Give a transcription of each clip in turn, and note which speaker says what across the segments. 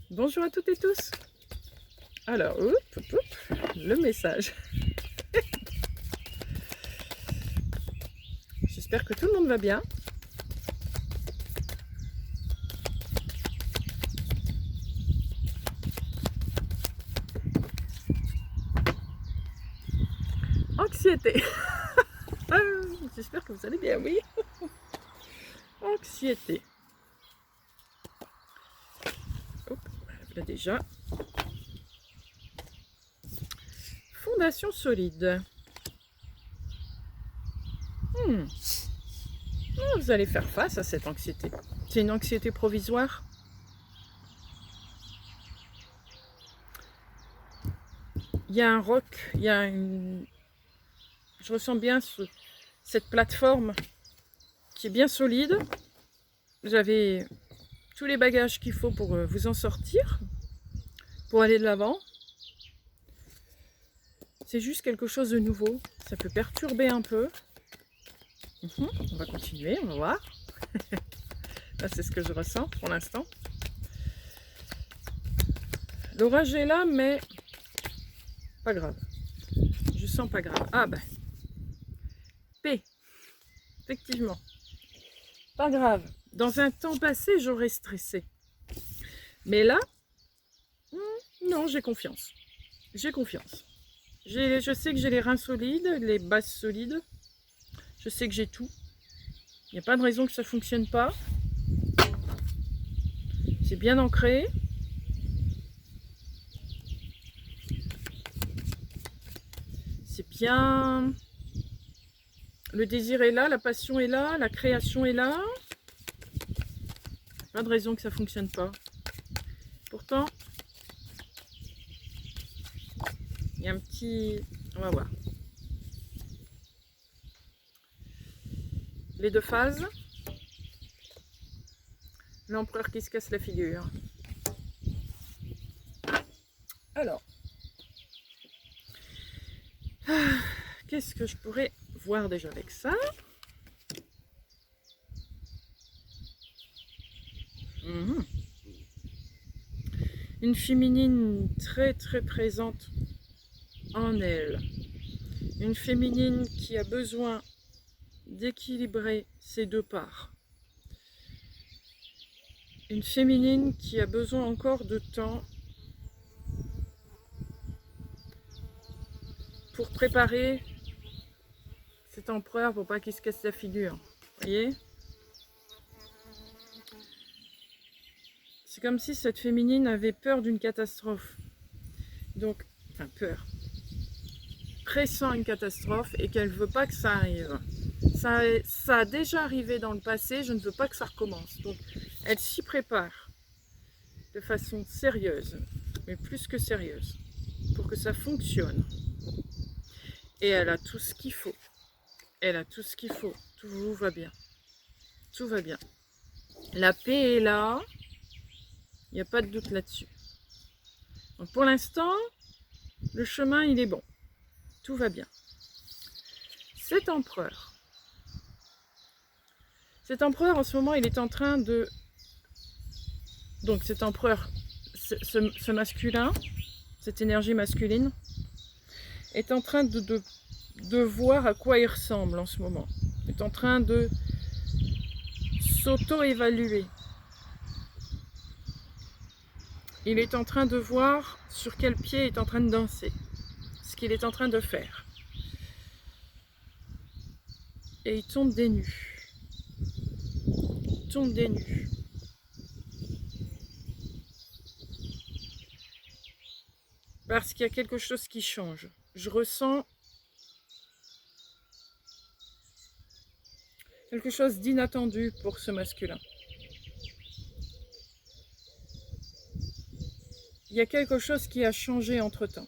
Speaker 1: Bonjour à toutes et tous. Alors, le message. J'espère que tout le monde va bien. Anxiété. J'espère que vous allez bien, oui. Anxiété. Hop, là déjà. Fondation solide. Vous allez faire face à cette anxiété. C'est une anxiété provisoire. Il y a un roc, il y a une... Je ressens bien cette plateforme qui est bien solide. Vous avez tous les bagages qu'il faut pour vous en sortir, pour aller de l'avant. C'est juste quelque chose de nouveau. Ça peut perturber un peu. On va continuer, on va voir. Là, c'est ce que je ressens pour l'instant. L'orage est là, mais pas grave. Je sens pas grave. Ah ben, P. Effectivement. Pas grave. Dans un temps passé, j'aurais stressé. Mais là, non, j'ai confiance. J'ai confiance. Je sais que j'ai les reins solides, les bases solides. Je sais que j'ai tout. Il n'y a pas de raison que ça ne fonctionne pas. C'est bien ancré. C'est bien... Le désir est là, la passion est là, la création est là. Pas de raison que ça ne fonctionne pas. Pourtant, il y a un petit... On va voir. Les deux phases. L'empereur qui se casse la figure. Alors, qu'est-ce que je pourrais voir déjà avec ça? Une féminine très très présente en elle. Une féminine qui a besoin d'équilibrer ses deux parts. Une féminine qui a besoin encore de temps pour préparer cet empereur pour pas qu'il se casse la figure. Vous voyez? C'est comme si cette féminine avait peur d'une catastrophe. Donc, enfin peur. Pressent une catastrophe et qu'elle ne veut pas que ça arrive. Ça a déjà arrivé dans le passé, je ne veux pas que ça recommence. Donc, elle s'y prépare de façon sérieuse, mais plus que sérieuse, pour que ça fonctionne. Et elle a tout ce qu'il faut. Elle a tout ce qu'il faut. Tout va bien. Tout va bien. La paix est là. Il n'y a pas de doute là-dessus. Donc pour l'instant, le chemin, il est bon. Tout va bien. Cet empereur en ce moment, il est en train de... Donc cet empereur, ce masculin, cette énergie masculine, est en train de voir à quoi il ressemble en ce moment. Il est en train de s'auto-évaluer. Il est en train de voir sur quel pied il est en train de danser, ce qu'il est en train de faire. Et il tombe des nues. Il tombe des nues. Parce qu'il y a quelque chose qui change. Je ressens quelque chose d'inattendu pour ce masculin. Il y a quelque chose qui a changé entre-temps.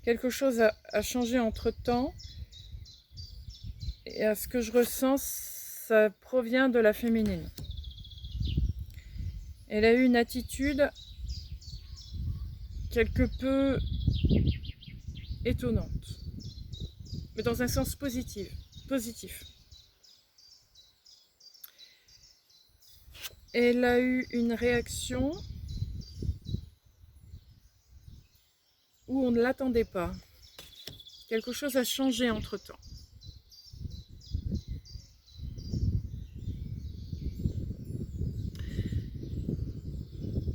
Speaker 1: Quelque chose a changé entre-temps. Et à ce que je ressens, ça provient de la féminine. Elle a eu une attitude quelque peu étonnante, mais dans un sens positif. Elle a eu une réaction où on ne l'attendait pas. Quelque chose a changé entre-temps.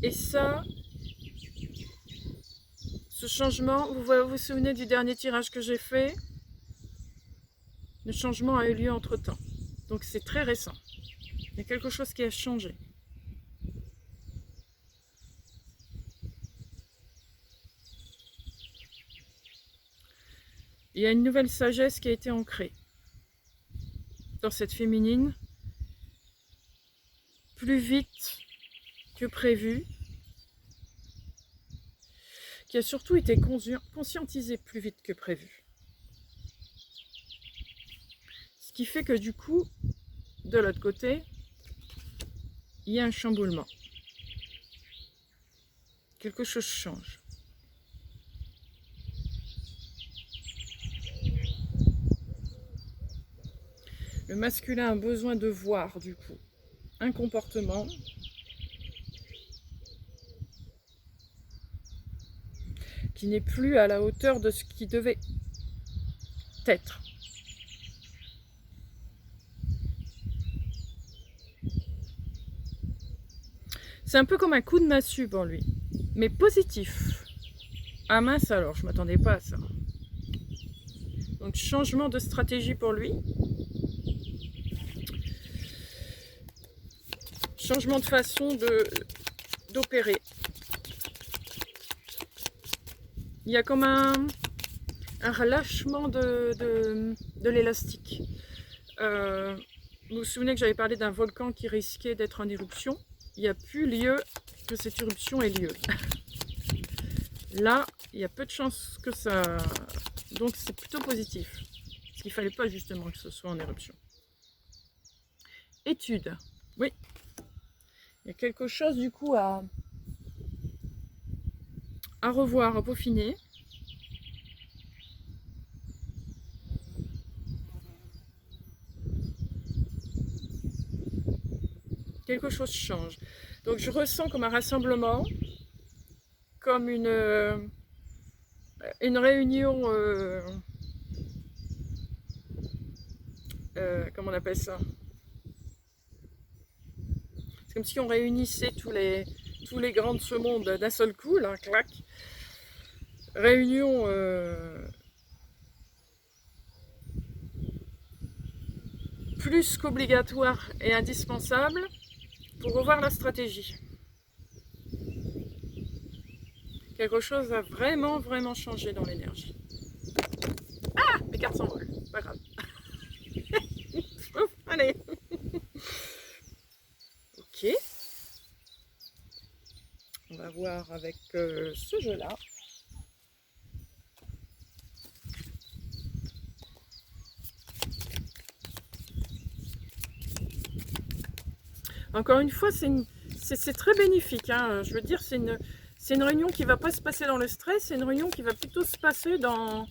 Speaker 1: Et ça, ce changement, vous vous souvenez du dernier tirage que j'ai fait? Le changement a eu lieu entre-temps. Donc c'est très récent. Il y a quelque chose qui a changé. Il y a une nouvelle sagesse qui a été ancrée dans cette féminine, plus vite que prévu, qui a surtout été conscientisée plus vite que prévu. Ce qui fait que du coup, de l'autre côté, il y a un chamboulement. Quelque chose change. Le masculin a besoin de voir, du coup, un comportement qui n'est plus à la hauteur de ce qui devait être. C'est un peu comme un coup de massue pour lui, mais positif. Ah mince alors, je ne m'attendais pas à ça. Donc changement de stratégie pour lui. Changement de façon d'opérer. Il y a comme un relâchement de l'élastique. Vous vous souvenez que j'avais parlé d'un volcan qui risquait d'être en éruption. Il n'y a plus lieu que cette éruption ait lieu. Là, il y a peu de chances que ça... Donc c'est plutôt positif. Parce qu'il ne fallait pas justement que ce soit en éruption. Étude. Oui. Il y a quelque chose du coup à revoir, à peaufiner. Quelque chose change. Donc je ressens comme un rassemblement, comme une réunion, comment on appelle ça? C'est comme si on réunissait tous les grands de ce monde d'un seul coup, là, clac. Réunion plus qu'obligatoire et indispensable pour revoir la stratégie. Quelque chose a vraiment, vraiment changé dans l'énergie. Ah, mes cartes s'envolent, pas grave. Allez. Ok. On va voir avec ce jeu-là. Encore une fois, c'est très bénéfique. Hein. Je veux dire, c'est une réunion qui ne va pas se passer dans le stress, c'est une réunion qui va plutôt se passer dans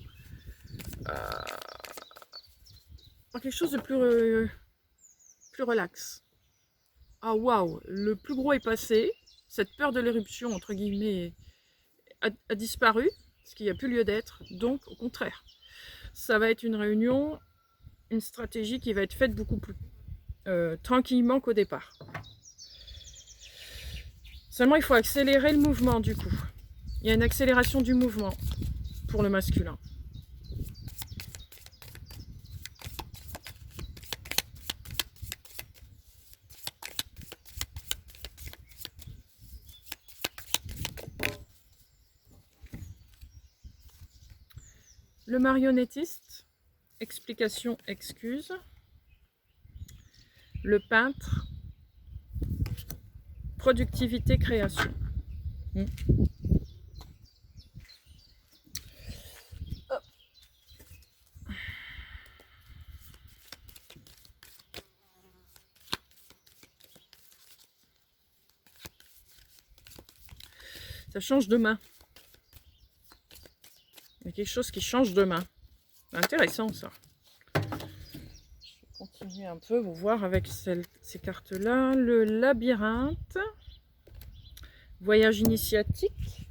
Speaker 1: quelque chose de plus relax. Ah waouh, le plus gros est passé, cette peur de l'éruption, entre guillemets, a disparu, ce qui n'a plus lieu d'être. Donc, au contraire, ça va être une réunion, une stratégie qui va être faite beaucoup plus tranquillement qu'au départ. Seulement, il faut accélérer le mouvement du coup. Il y a une accélération du mouvement pour le masculin. Le marionnettiste, explication, excuse. Le peintre, productivité, création. Ça change de main. Il y a quelque chose qui change de main. C'est intéressant ça. Je vais continuer. continuer un peu, vous voir avec ces cartes-là. Le labyrinthe, voyage initiatique.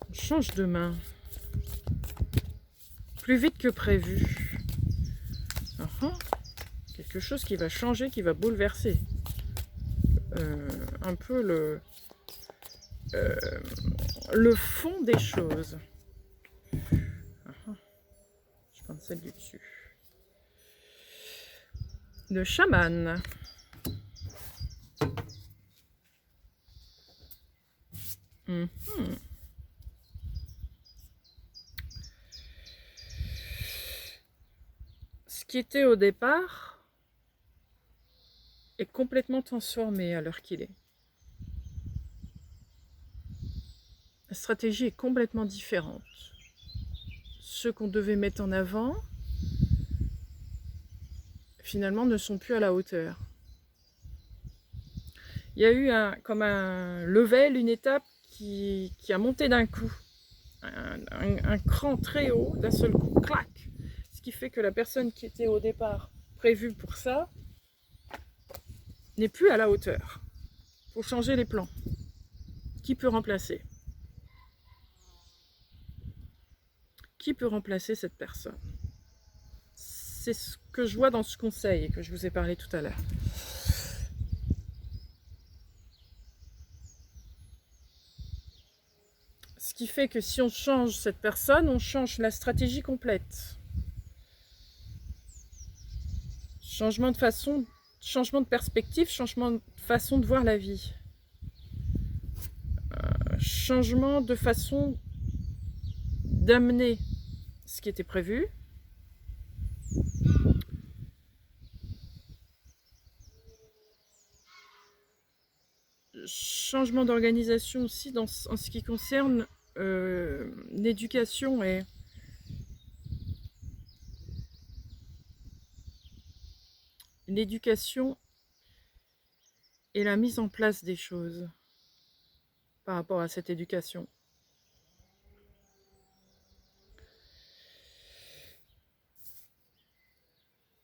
Speaker 1: On change de main. Plus vite que prévu. Quelque chose qui va changer, qui va bouleverser un peu le fond des choses. Je prends celle du dessus. Le chaman. Ce qui était au départ est complètement transformé à l'heure qu'il est. La stratégie est complètement différente. Ceux qu'on devait mettre en avant, finalement, ne sont plus à la hauteur. Il y a eu comme un level, une étape qui a monté d'un coup. Un cran très haut, d'un seul coup, clac. Ce qui fait que la personne qui était au départ prévue pour ça n'est plus à la hauteur. Il faut changer les plans. Qui peut remplacer? Qui peut remplacer cette personne? C'est ce que je vois dans ce conseil et que je vous ai parlé tout à l'heure. Ce qui fait que si on change cette personne, on change la stratégie complète. Changement de façon, changement de perspective, changement de façon de voir la vie. Changement de façon d'amener ce qui était prévu. Changement d'organisation aussi en ce qui concerne l'éducation et la mise en place des choses par rapport à cette éducation.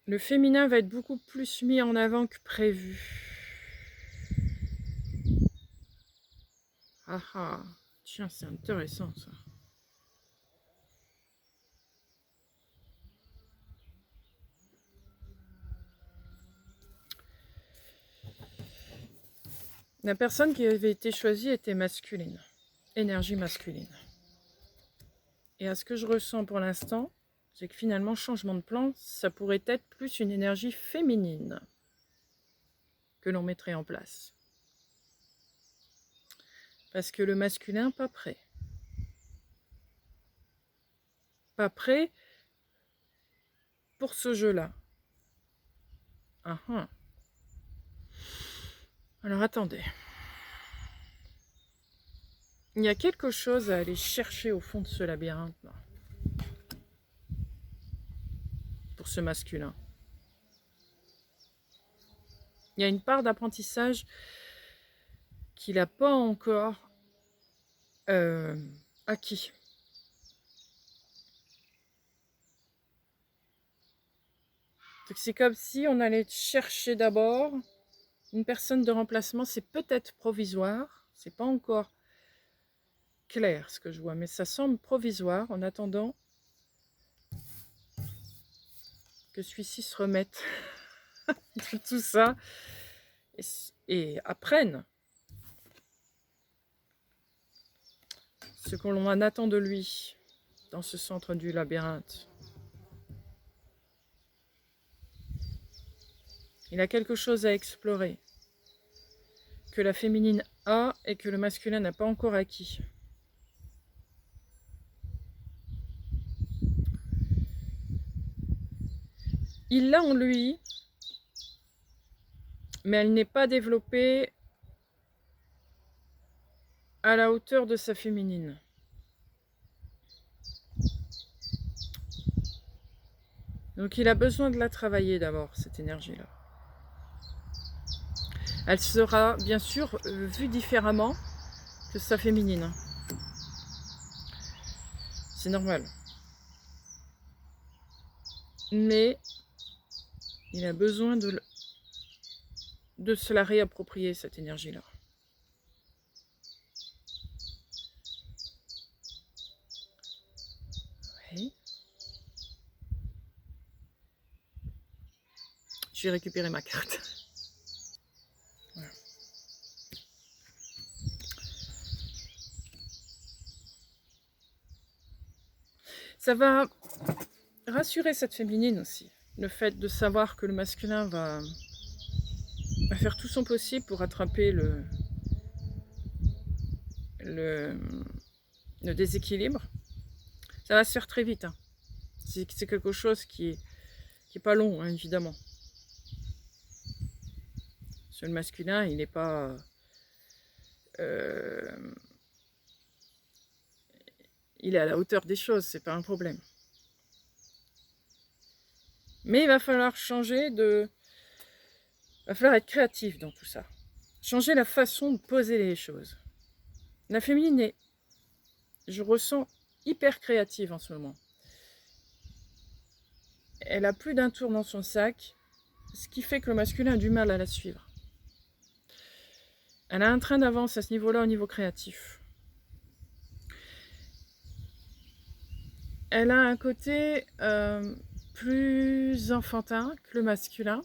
Speaker 1: Le féminin va être beaucoup plus mis en avant que prévu. Ah ah, tiens, c'est intéressant ça. La personne qui avait été choisie était masculine, énergie masculine. Et à ce que je ressens pour l'instant, c'est que finalement, changement de plan, ça pourrait être plus une énergie féminine que l'on mettrait en place. Parce que le masculin, pas prêt. Pas prêt pour ce jeu-là. Alors attendez. Il y a quelque chose à aller chercher au fond de ce labyrinthe là. Pour ce masculin. Il y a une part d'apprentissage qu'il n'a pas encore acquis. C'est comme si on allait chercher d'abord une personne de remplacement. C'est peut-être provisoire, c'est pas encore clair ce que je vois, mais ça semble provisoire en attendant que celui-ci se remette de tout ça et apprenne ce que l'on en attend de lui dans ce centre du labyrinthe. Il a quelque chose à explorer que la féminine a et que le masculin n'a pas encore acquis. Il l'a en lui, mais elle n'est pas développée à la hauteur de sa féminine. Donc il a besoin de la travailler d'abord, cette énergie-là. Elle sera bien sûr vue différemment que sa féminine. C'est normal. Mais il a besoin de se la réapproprier, cette énergie-là. Oui. Je vais récupérer ma carte. Voilà. Ça va rassurer cette féminine aussi. Le fait de savoir que le masculin va faire tout son possible pour attraper le déséquilibre. Ça va se faire très vite. Hein. C'est quelque chose qui est pas long, hein, évidemment. Sur le masculin, il n'est pas... il est à la hauteur des choses, c'est pas un problème. Mais il va falloir changer de... Il va falloir être créatif dans tout ça. Changer la façon de poser les choses. La féminine est, je ressens, hyper créative en ce moment. Elle a plus d'un tour dans son sac, ce qui fait que le masculin a du mal à la suivre. Elle a un train d'avance à ce niveau-là, au niveau créatif. Elle a un côté plus enfantin que le masculin.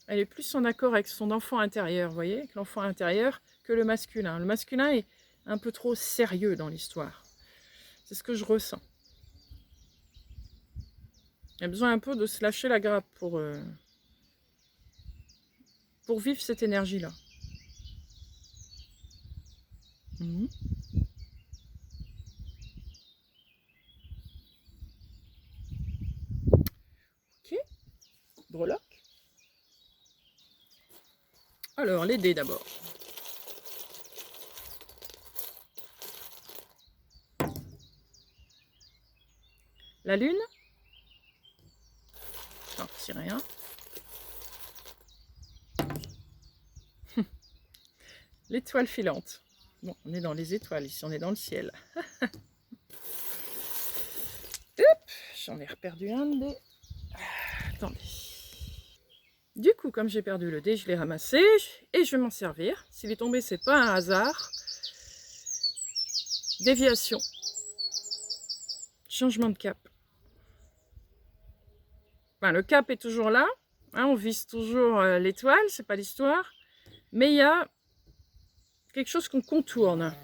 Speaker 1: Elle est plus en accord avec son enfant intérieur, vous voyez, avec l'enfant intérieur, que le masculin. Le masculin est un peu trop sérieux dans l'histoire. C'est ce que je ressens. Il a besoin un peu de se lâcher la grappe pour vivre cette énergie-là. Mmh. Ok, breloque. Alors, les dés d'abord. La lune. Non, c'est rien. L'étoile filante. Bon, on est dans les étoiles, ici on est dans le ciel. Hop, j'en ai reperdu un dé. Attendez. Du coup, comme j'ai perdu le dé, je l'ai ramassé et je vais m'en servir. S'il est tombé, c'est pas un hasard. Déviation. Changement de cap. Enfin, le cap est toujours là. Hein, on vise toujours l'étoile, c'est pas l'histoire. Mais il y a quelque chose qu'on contourne.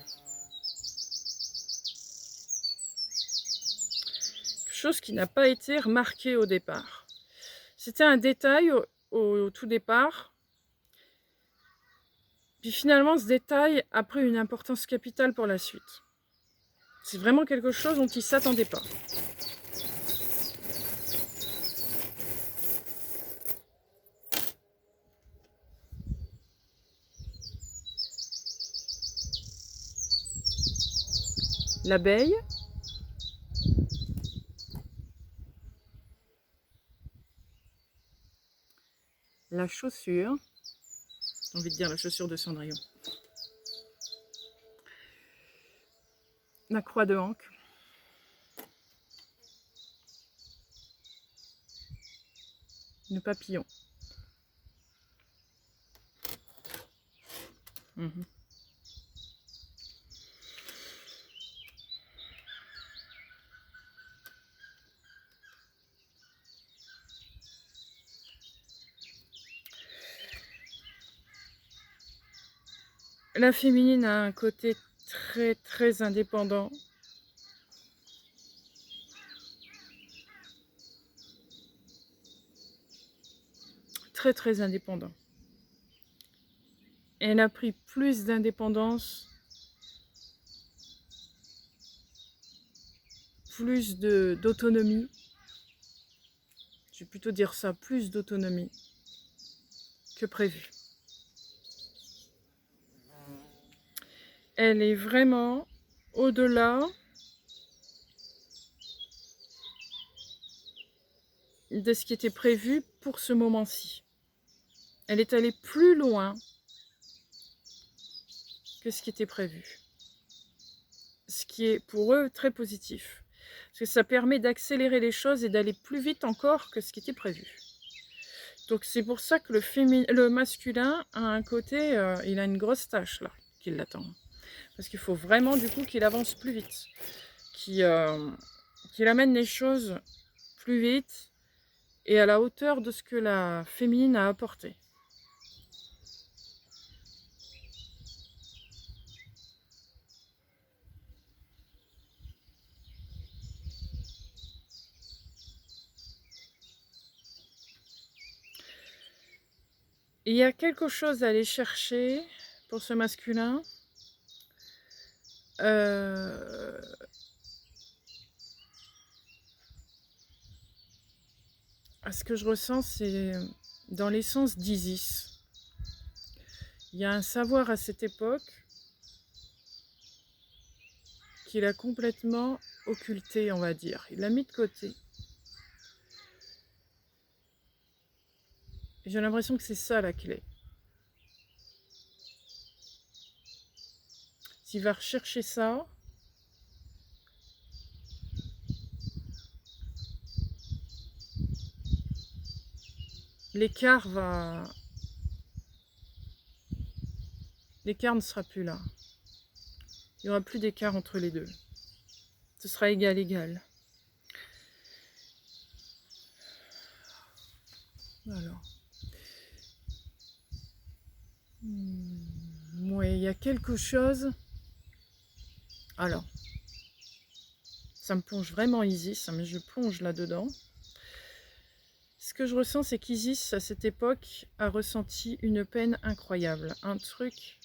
Speaker 1: Quelque chose qui n'a pas été remarqué au départ. C'était un détail au tout départ. Puis finalement, ce détail a pris une importance capitale pour la suite. C'est vraiment quelque chose dont il ne s'attendait pas. L'abeille. La chaussure. J'ai envie de dire la chaussure de Cendrillon. La croix de Hank. Le papillon. Mmh. La féminine a un côté très très indépendant. Très très indépendant. Elle a pris plus d'indépendance, plus d'autonomie. Je vais plutôt dire ça, plus d'autonomie que prévu. Elle est vraiment au-delà de ce qui était prévu pour ce moment-ci. elle est allée plus loin que ce qui était prévu. Ce qui est pour eux très positif. Parce que ça permet d'accélérer les choses et d'aller plus vite encore que ce qui était prévu. Donc c'est pour ça que le masculin a un côté, il a une grosse tâche là, qui l'attend. Parce qu'il faut vraiment du coup qu'il avance plus vite. Qu'il amène les choses plus vite et à la hauteur de ce que la féminine a apporté. Il y a quelque chose à aller chercher pour ce masculin. Ce que je ressens, c'est dans l'essence d'Isis. Il y a un savoir à cette époque qu'il a complètement occulté, on va dire. Il l'a mis de côté. J'ai l'impression que c'est ça la clé. S'il va rechercher ça, l'écart ne sera plus là. Il n'y aura plus d'écart entre les deux. Ce sera égal. Alors. Oui, il y a quelque chose. Alors. Ça me plonge vraiment Isis, mais je plonge là-dedans. Ce que je ressens, c'est qu'Isis, à cette époque, a ressenti une peine incroyable. Un truc,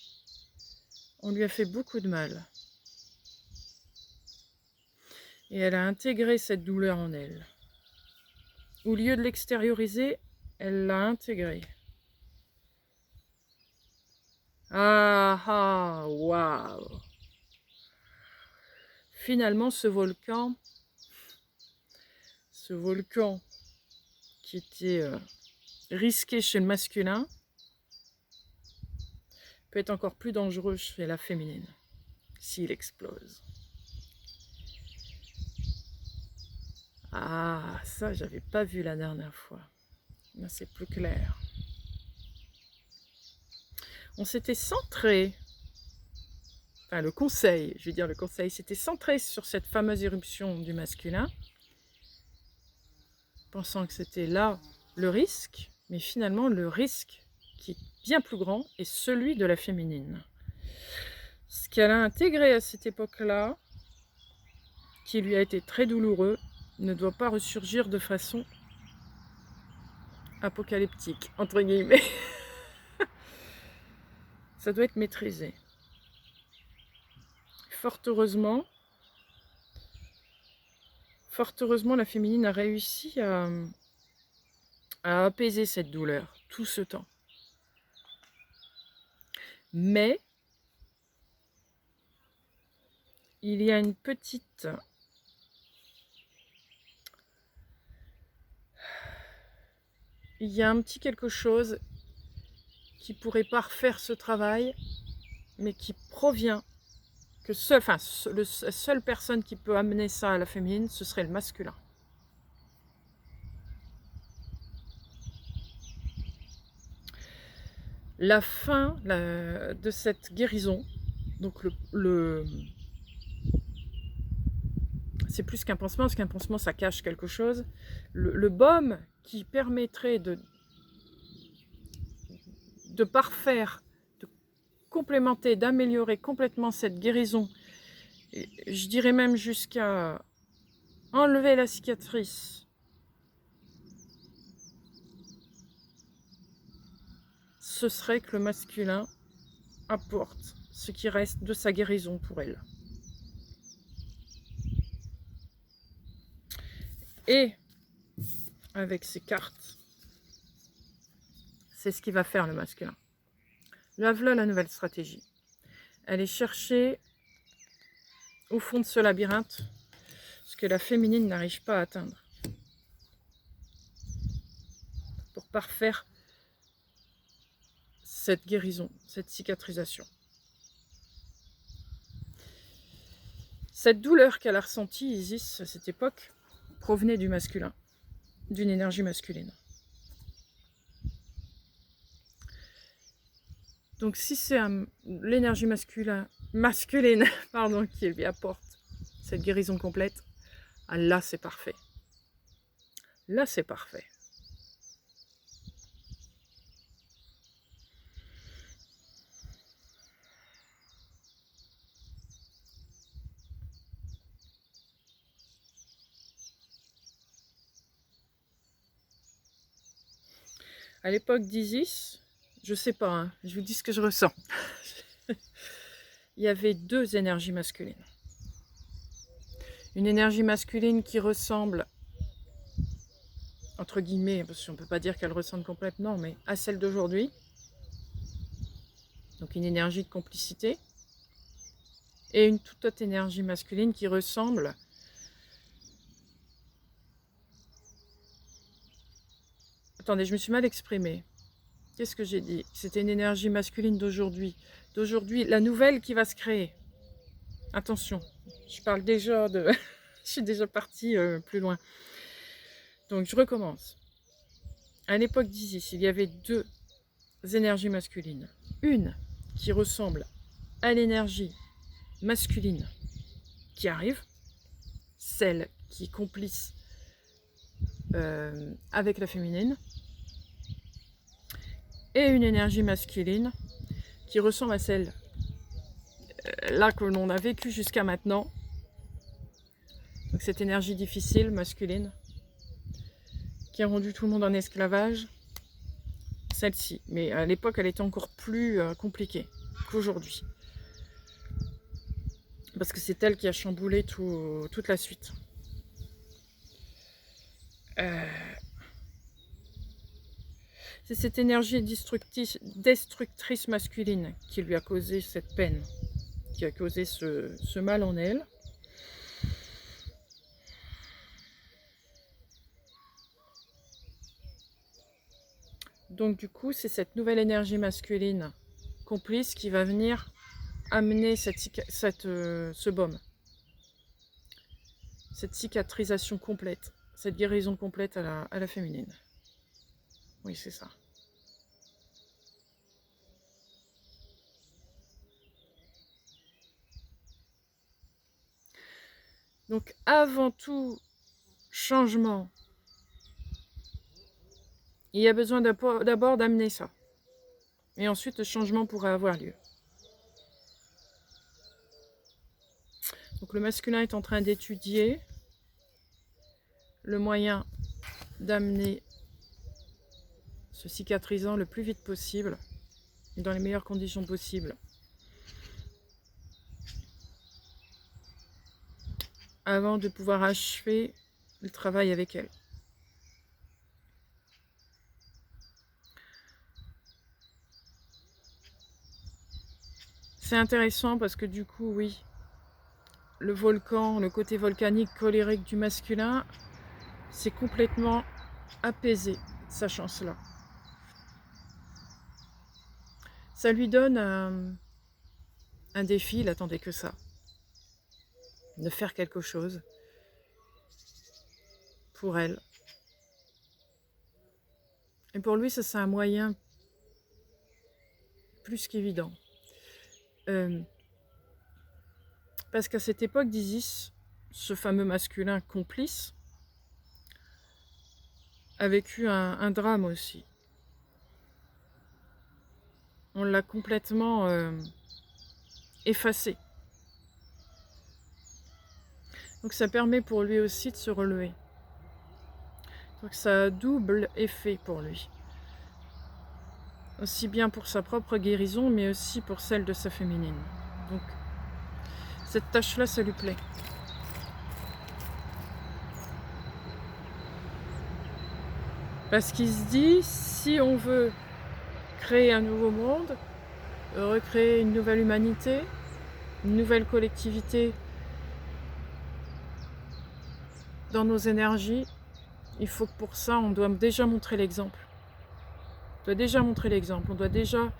Speaker 1: on lui a fait beaucoup de mal. Et elle a intégré cette douleur en elle. Au lieu de l'extérioriser, elle l'a intégrée. Ah, waouh! Finalement, ce volcan qui était risqué chez le masculin peut être encore plus dangereux chez la féminine s'il explose. Ah, ça, j'avais pas vu la dernière fois. Là, c'est plus clair. On s'était centré, enfin le conseil s'était centré sur cette fameuse éruption du masculin, pensant que c'était là le risque, mais finalement le risque qui est bien plus grand est celui de la féminine. Ce qu'elle a intégré à cette époque-là, qui lui a été très douloureux, ne doit pas ressurgir de façon apocalyptique, entre guillemets. Ça doit être maîtrisé. Fort heureusement, la féminine a réussi à apaiser cette douleur tout ce temps. Mais il y a une petite... Il y a un petit quelque chose qui pourrait parfaire ce travail, mais qui provient que la seule personne qui peut amener ça à la féminine, ce serait le masculin. La fin de cette guérison, donc c'est plus qu'un pansement, parce qu'un pansement ça cache quelque chose. Le baume qui permettrait de parfaire, de complémenter, d'améliorer complètement cette guérison, et je dirais même jusqu'à enlever la cicatrice, ce serait que le masculin apporte ce qui reste de sa guérison pour elle. Et avec ces cartes, c'est ce qui va faire le masculin. Là, voilà la nouvelle stratégie. Aller chercher au fond de ce labyrinthe ce que la féminine n'arrive pas à atteindre. Pour parfaire cette guérison, cette cicatrisation. Cette douleur qu'elle a ressentie, Isis, à cette époque, provenait du masculin, d'une énergie masculine. Donc si c'est l'énergie masculine pardon, qui lui apporte cette guérison complète, ah, là c'est parfait. Là c'est parfait. À l'époque d'Isis, je sais pas, hein, je vous dis ce que je ressens. Il y avait deux énergies masculines. Une énergie masculine qui ressemble, entre guillemets, parce qu'on ne peut pas dire qu'elle ressemble complètement, mais à celle d'aujourd'hui. Donc une énergie de complicité. Et une toute autre énergie masculine qui ressemble attendez, je me suis mal exprimée. Qu'est-ce que j'ai dit? C'était une énergie masculine d'aujourd'hui. D'aujourd'hui, la nouvelle qui va se créer. Attention, je parle déjà de... je suis déjà partie plus loin. Donc, je recommence. À l'époque d'Isis, il y avait deux énergies masculines. Une qui ressemble à l'énergie masculine qui arrive, celle qui est complice avec la féminine, et une énergie masculine qui ressemble à celle là que l'on a vécue jusqu'à maintenant. Donc cette énergie difficile, masculine, qui a rendu tout le monde en esclavage, celle-ci. Mais à l'époque, elle était encore plus compliquée qu'aujourd'hui. Parce que c'est elle qui a chamboulé toute la suite. C'est cette énergie destructrice masculine qui lui a causé cette peine, qui a causé ce mal en elle. Donc du coup, c'est cette nouvelle énergie masculine complice qui va venir amener ce baume, cette cicatrisation complète, cette guérison complète à la féminine. Oui, c'est ça. Donc avant tout changement, il y a besoin d'abord d'amener ça. Et ensuite, le changement pourrait avoir lieu. Donc le masculin est en train d'étudier le moyen d'amener ce cicatrisant le plus vite possible et dans les meilleures conditions possibles, avant de pouvoir achever le travail avec elle. C'est intéressant parce que du coup, oui, le volcan, le côté volcanique colérique du masculin, c'est complètement apaisé, sachant cela. Ça lui donne un défi, il attendait que ça, de faire quelque chose pour elle. Et pour lui, ça c'est un moyen plus qu'évident. Parce qu'à cette époque d'Isis, ce fameux masculin complice a vécu un drame aussi. On l'a complètement effacé. Donc ça permet pour lui aussi de se relever. Donc ça a double effet pour lui. Aussi bien pour sa propre guérison, mais aussi pour celle de sa féminine. Donc cette tâche-là, ça lui plaît. Parce qu'il se dit, si on veut créer un nouveau monde, recréer une nouvelle humanité, une nouvelle collectivité dans nos énergies, il faut que pour ça, on doit déjà montrer l'exemple. On doit déjà montrer l'exemple. On doit déjà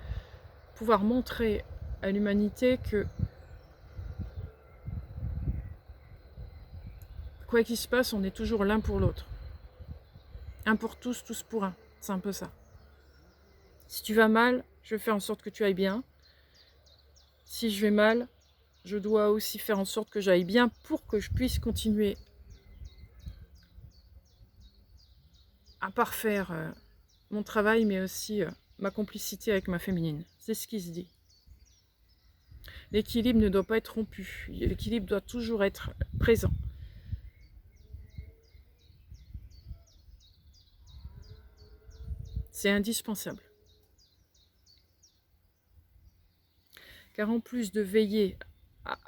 Speaker 1: pouvoir montrer à l'humanité que quoi qu'il se passe, on est toujours l'un pour l'autre. Un pour tous, tous pour un. C'est un peu ça. Si tu vas mal, je fais en sorte que tu ailles bien. Si je vais mal, je dois aussi faire en sorte que j'aille bien pour que je puisse continuer à parfaire mon travail, mais aussi ma complicité avec ma féminine. C'est ce qui se dit. L'équilibre ne doit pas être rompu. L'équilibre doit toujours être présent. C'est indispensable. Car en plus de veiller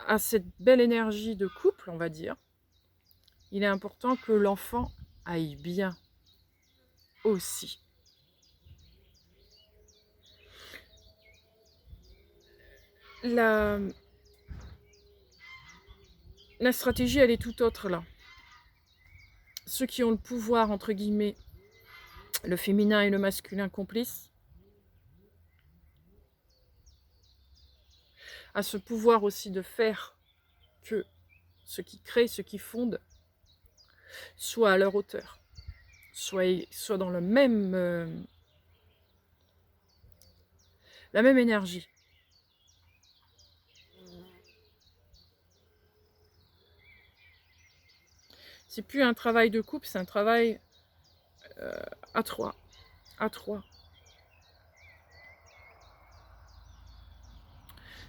Speaker 1: à cette belle énergie de couple, on va dire, il est important que l'enfant aille bien aussi. La stratégie, elle est tout autre là. Ceux qui ont le pouvoir, entre guillemets, le féminin et le masculin complices, a ce pouvoir aussi de faire que ce qui crée, ce qui fonde, soit à leur hauteur, soit dans la même énergie. C'est plus un travail de couple, c'est un travail à trois. À trois.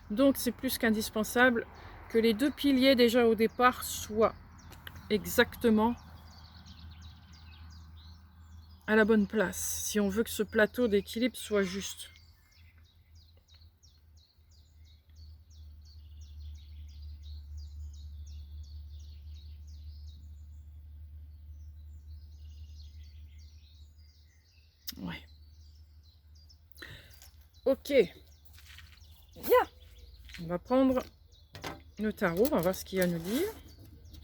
Speaker 1: Donc c'est plus qu'indispensable que les deux piliers déjà au départ soient exactement à la bonne place, si on veut que ce plateau d'équilibre soit juste. Ouais. Ok. Bien. On va prendre le tarot, on va voir ce qu'il y a à nous dire.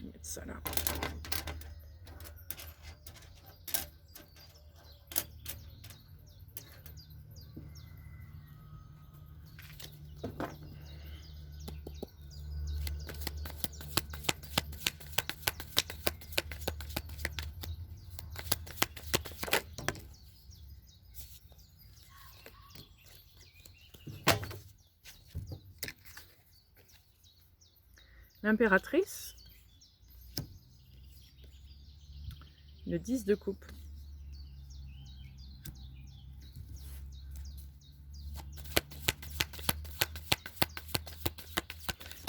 Speaker 1: On va mettre ça là. L'impératrice, le 10 de coupe.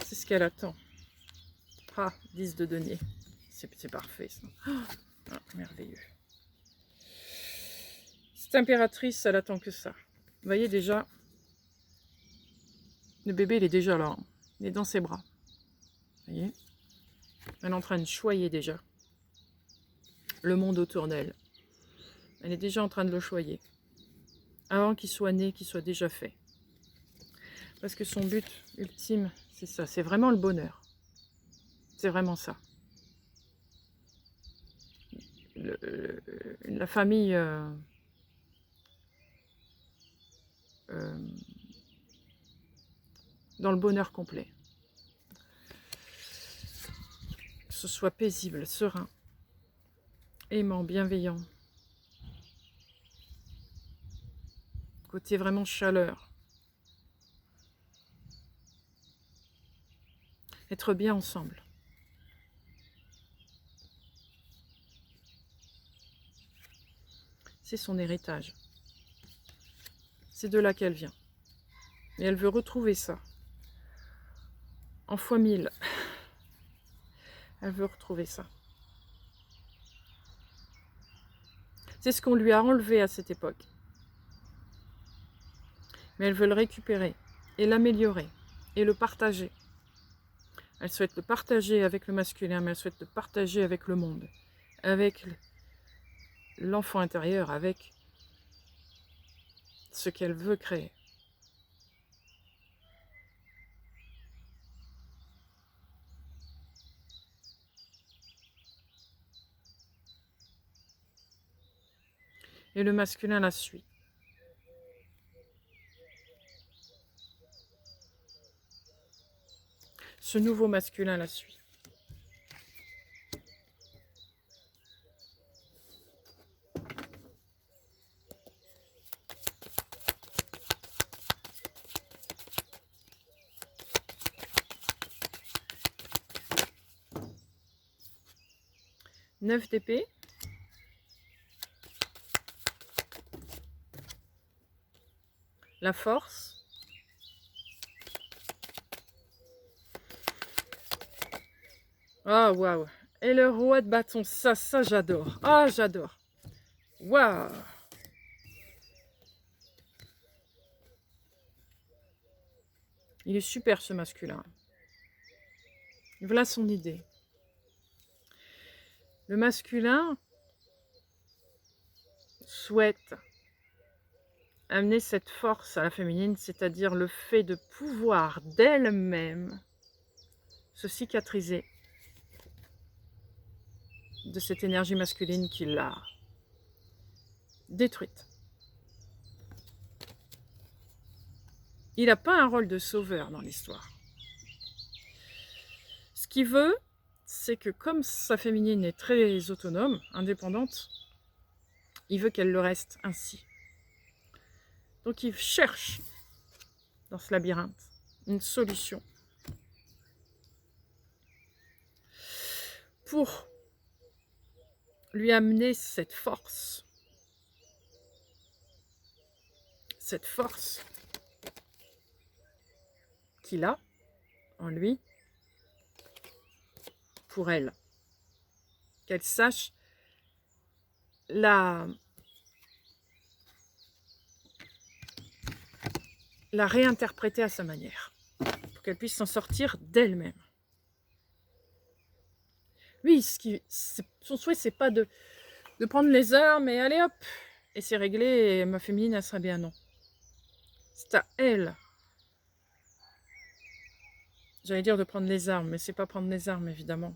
Speaker 1: C'est ce qu'elle attend. Ah, 10 de denier. C'est parfait ça. Ah, merveilleux. Cette impératrice, elle attend que ça. Vous voyez déjà, le bébé, il est déjà là. Il est dans ses bras. Vous voyez? Elle est en train de choyer déjà le monde autour d'elle. Elle est déjà en train de le choyer. Avant qu'il soit né, qu'il soit déjà fait. Parce que son but ultime, c'est ça. C'est vraiment le bonheur. C'est vraiment ça. La famille dans le bonheur complet. Que ce soit paisible, serein, aimant, bienveillant. Côté vraiment chaleur. Être bien ensemble. C'est son héritage. C'est de là qu'elle vient. Et elle veut retrouver ça. En fois 1000. Elle veut retrouver ça. C'est ce qu'on lui a enlevé à cette époque. Mais elle veut le récupérer et l'améliorer et le partager. Elle souhaite le partager avec le masculin, mais elle souhaite le partager avec le monde, avec l'enfant intérieur, avec ce qu'elle veut créer. Et le masculin la suit. ce nouveau masculin la suit. Neuf d'épée. La force. Ah, waouh. Et le roi de bâton, ça j'adore. Ah, j'adore. Waouh. Il est super ce masculin. Voilà son idée. Le masculin souhaite amener cette force à la féminine, c'est-à-dire le fait de pouvoir d'elle-même se cicatriser de cette énergie masculine qui l'a détruite. Il n'a pas un rôle de sauveur dans l'histoire. Ce qu'il veut, c'est que comme sa féminine est très autonome, indépendante, il veut qu'elle le reste ainsi. Donc il cherche dans ce labyrinthe une solution pour lui amener cette force qu'il a en lui pour elle, qu'elle sache la réinterpréter à sa manière, pour qu'elle puisse s'en sortir d'elle-même. Lui, son souhait, c'est pas de prendre les armes et allez hop, et c'est réglé, et ma féminine, elle sera bien, non. C'est à elle. J'allais dire de prendre les armes, mais c'est pas prendre les armes, évidemment.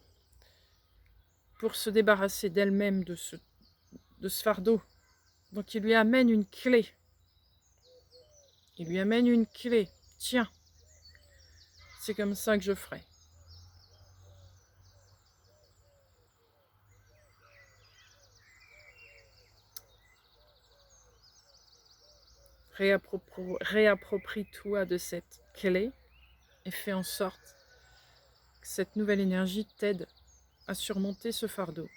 Speaker 1: Pour se débarrasser d'elle-même, de ce fardeau. Donc il lui amène une clé. Il lui amène une clé. Tiens, c'est comme ça que je ferai. Réapproprie-toi de cette clé et fais en sorte que cette nouvelle énergie t'aide à surmonter ce fardeau.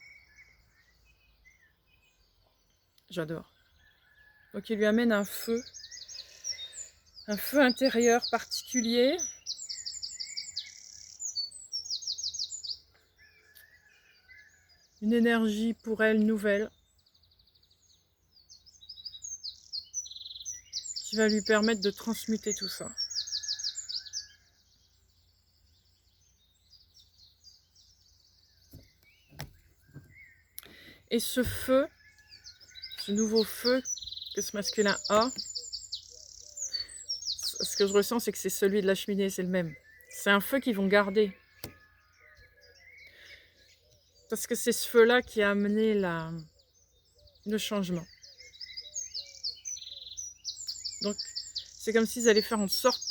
Speaker 1: J'adore. Donc il lui amène un feu intérieur particulier. Une énergie pour elle nouvelle qui va lui permettre de transmuter tout ça. Et ce feu, ce nouveau feu que ce masculin a, ce que je ressens, c'est que c'est celui de la cheminée, c'est le même. C'est un feu qu'ils vont garder. Parce que c'est ce feu-là qui a amené le changement. Donc, c'est comme s'ils allaient faire en sorte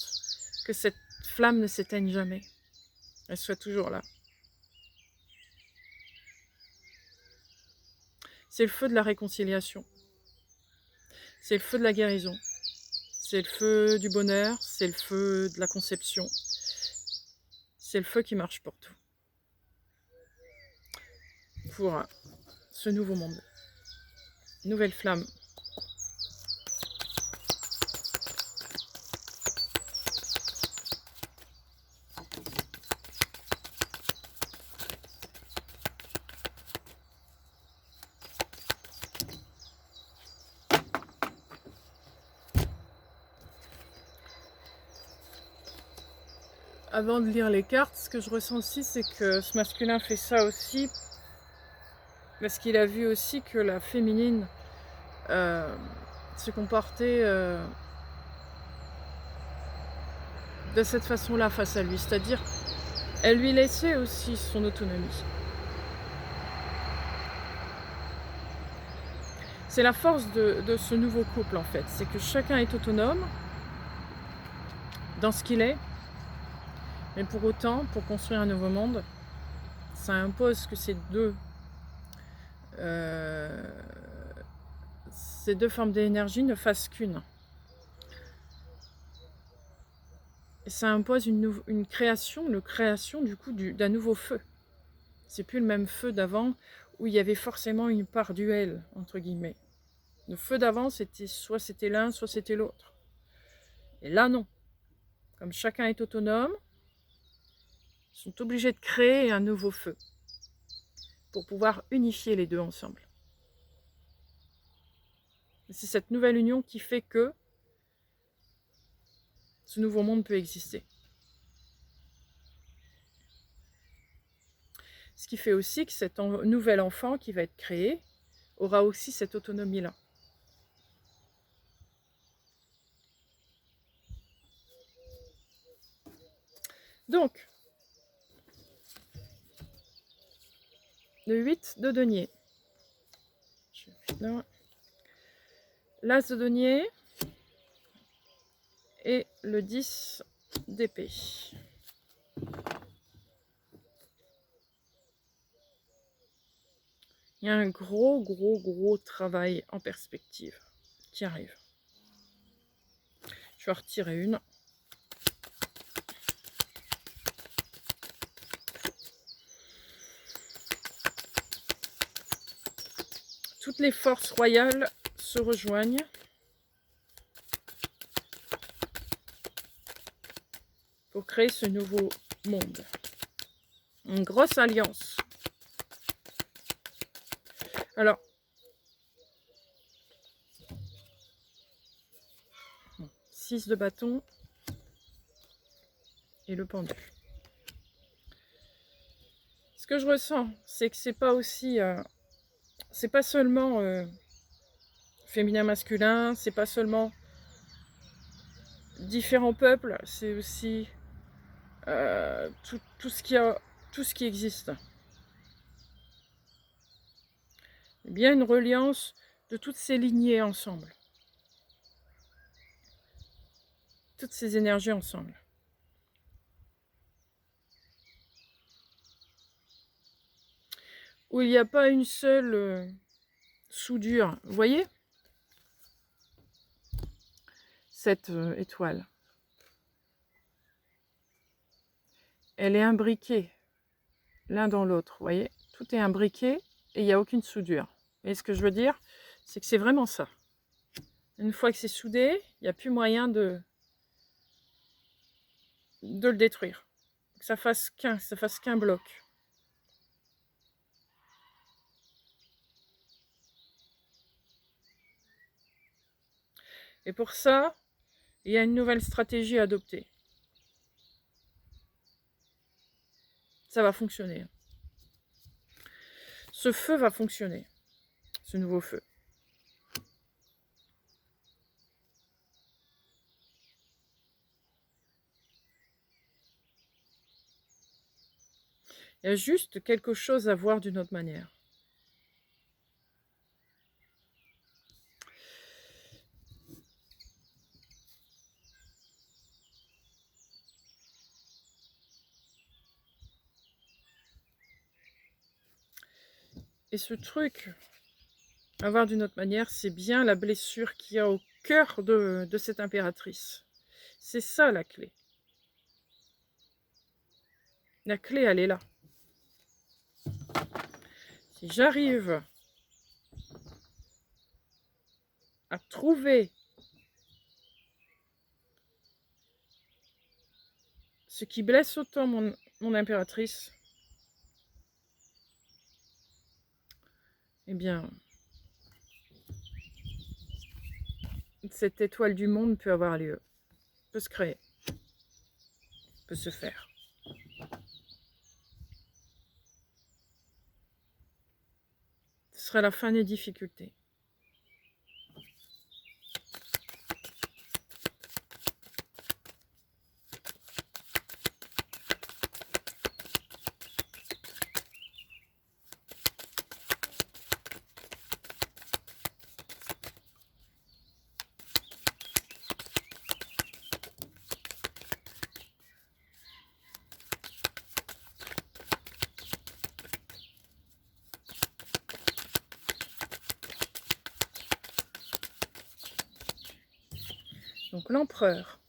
Speaker 1: que cette flamme ne s'éteigne jamais. Elle soit toujours là. C'est le feu de la réconciliation. C'est le feu de la guérison. C'est le feu du bonheur. C'est le feu de la conception. C'est le feu qui marche pour tout. Pour ce nouveau monde. Nouvelle flamme. Avant de lire les cartes, ce que je ressens aussi, c'est que ce masculin fait ça aussi parce qu'il a vu aussi que la féminine se comportait de cette façon-là face à lui. C'est-à-dire, elle lui laissait aussi son autonomie. C'est la force de ce nouveau couple, en fait. C'est que chacun est autonome dans ce qu'il est, Mais pour autant, pour construire un nouveau monde, ça impose que ces deux formes d'énergie ne fassent qu'une. Et ça impose une création du coup d'un nouveau feu. C'est plus le même feu d'avant où il y avait forcément une part duel, entre guillemets. Le feu d'avant, soit c'était l'un, soit c'était l'autre. Et là, non. Comme chacun est autonome, ils sont obligés de créer un nouveau feu pour pouvoir unifier les deux ensemble. C'est cette nouvelle union qui fait que ce nouveau monde peut exister. Ce qui fait aussi que cet nouvel enfant qui va être créé aura aussi cette autonomie-là. Donc, le 8 de denier. L'as de denier et le 10 d'épée. Il y a un gros travail en perspective qui arrive. Je vais en retirer une. Toutes les forces royales se rejoignent pour créer ce nouveau monde. Une grosse alliance. Alors, 6 de bâton et le pendu. Ce que je ressens, c'est que c'est pas aussi... c'est pas seulement féminin-masculin, c'est pas seulement différents peuples, c'est aussi tout ce qui existe. Il y a bien une reliance de toutes ces lignées ensemble. Toutes ces énergies ensemble. Où il n'y a pas une seule soudure. Vous voyez cette étoile. Elle est imbriquée l'un dans l'autre. Vous voyez, tout est imbriqué et il n'y a aucune soudure. Et ce que je veux dire, c'est que c'est vraiment ça. Une fois que c'est soudé, il n'y a plus moyen de le détruire. Que ça fasse qu'un bloc. Et pour ça, il y a une nouvelle stratégie à adopter. Ça va fonctionner. Ce feu va fonctionner. Ce nouveau feu. Il y a juste quelque chose à voir d'une autre manière. Et ce truc, à voir d'une autre manière, c'est bien la blessure qu'il y a au cœur de cette impératrice. C'est ça la clé. La clé, elle est là. Si j'arrive à trouver ce qui blesse autant mon impératrice, eh bien, cette étoile du monde peut avoir lieu, peut se créer, peut se faire. Ce sera la fin des difficultés. Donc l'empereur.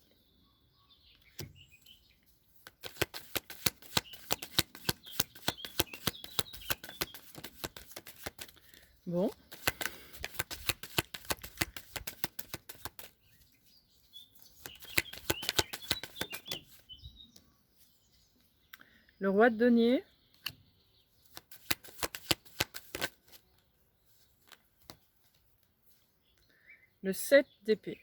Speaker 1: Bon. Le roi de denier. Le 7 d'épée.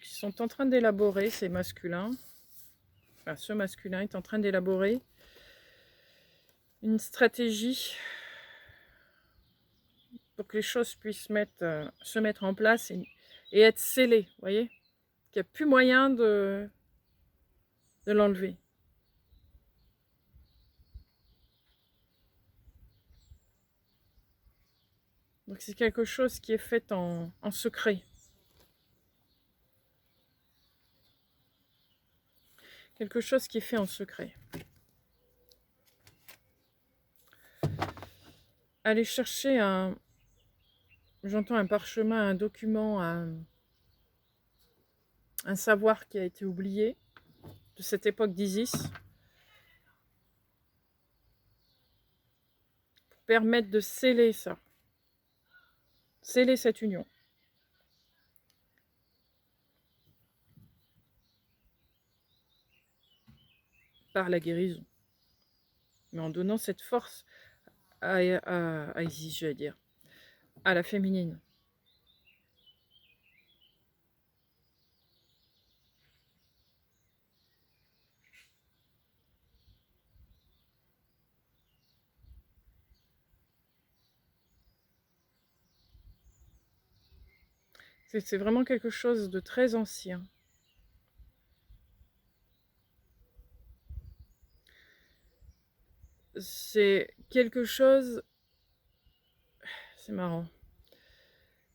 Speaker 1: Ils sont en train d'élaborer, ces masculins. Enfin, ce masculin est en train d'élaborer une stratégie pour que les choses puissent se mettre en place et être scellées. Vous voyez, qu'il n'y a plus moyen de l'enlever. Donc c'est quelque chose qui est fait en secret. Quelque chose qui est fait en secret. Aller chercher j'entends un parchemin, un document, un savoir qui a été oublié de cette époque d'Isis, pour permettre de sceller ça, sceller cette union. Par la guérison. Mais en donnant cette force à Isis, je vais dire, à la féminine. C'est vraiment quelque chose de très ancien. C'est quelque chose, c'est marrant,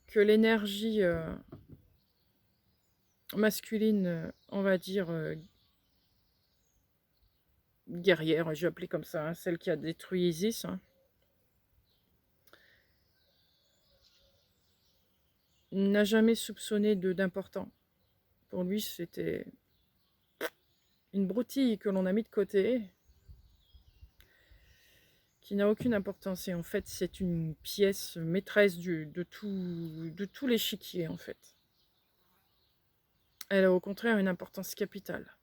Speaker 1: que l'énergie masculine, on va dire, guerrière, je vais appeler comme ça, hein, celle qui a détruit Isis, hein, n'a jamais soupçonné d'important. Pour lui, c'était une broutille que l'on a mis de côté, qui n'a aucune importance. Et en fait, c'est une pièce maîtresse de tout l'échiquier, en fait. Elle a au contraire une importance capitale.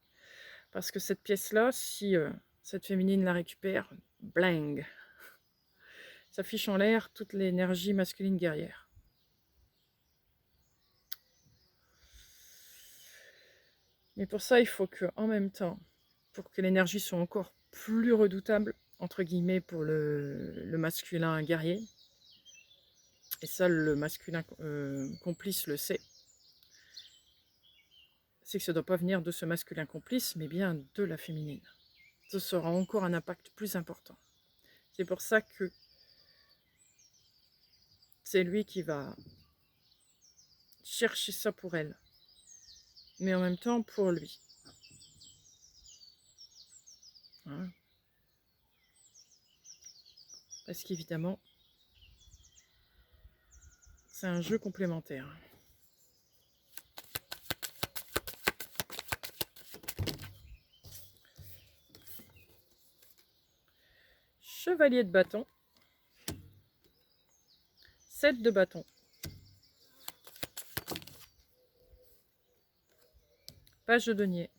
Speaker 1: Parce que cette pièce-là, si cette féminine la récupère, bling, ça fiche en l'air toute l'énergie masculine guerrière. Mais pour ça, il faut que, en même temps, pour que l'énergie soit encore plus redoutable, entre guillemets, pour le masculin guerrier, et ça, le masculin complice le sait, c'est que ça ne doit pas venir de ce masculin complice, mais bien de la féminine. Ce sera encore un impact plus important. C'est pour ça que c'est lui qui va chercher ça pour elle, mais en même temps pour lui. Hein? Parce qu'évidemment, c'est un jeu complémentaire. Chevalier de bâton. 7 de bâton. Page de denier.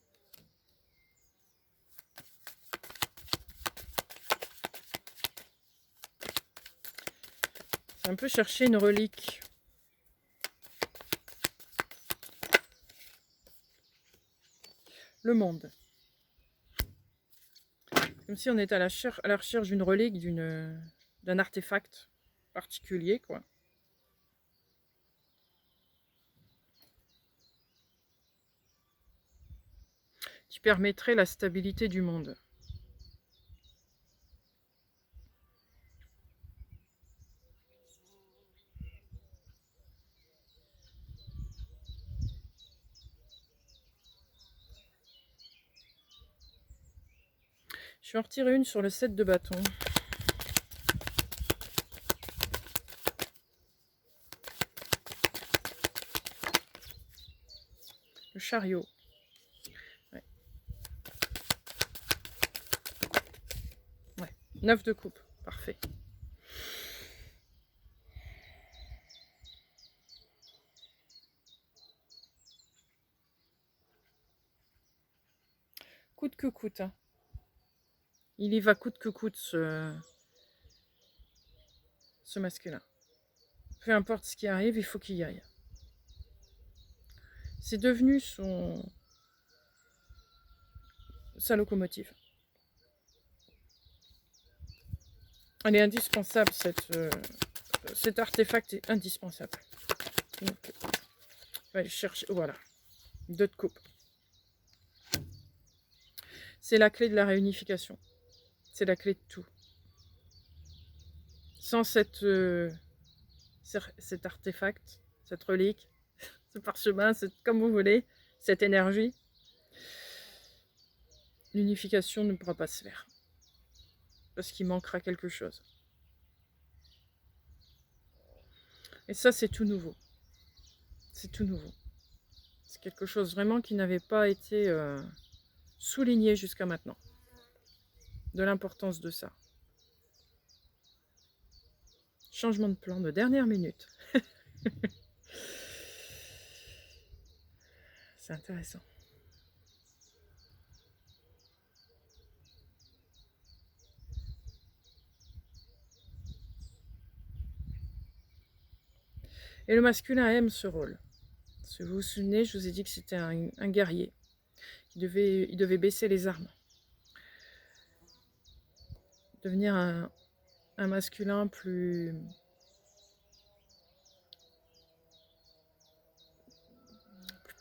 Speaker 1: C'est un peu chercher une relique. Le monde. Comme si on était à la recherche d'une relique, d'un artefact particulier, quoi. Qui permettrait la stabilité du monde. Je vais en retirer une sur le 7 de bâton. chariot. Ouais. Ouais. 9 de coupe, parfait. Coûte que coûte. Hein. Il y va coûte que coûte, ce masculin. Peu importe ce qui arrive, il faut qu'il y aille. C'est devenu sa locomotive. Elle est indispensable, cet artefact est indispensable. Donc, on va aller chercher, voilà, 2 de coupe. C'est la clé de la réunification. C'est la clé de tout. Sans cet artefact, cette relique, ce parchemin, comme vous voulez, cette énergie, l'unification ne pourra pas se faire. Parce qu'il manquera quelque chose. Et ça, c'est tout nouveau. C'est tout nouveau. C'est quelque chose vraiment qui n'avait pas été souligné jusqu'à maintenant. De l'importance de ça. Changement de plan de dernière minute. C'est intéressant. Et le masculin aime ce rôle. Si vous vous souvenez, je vous ai dit que c'était un guerrier. Il devait baisser les armes. Devenir un masculin plus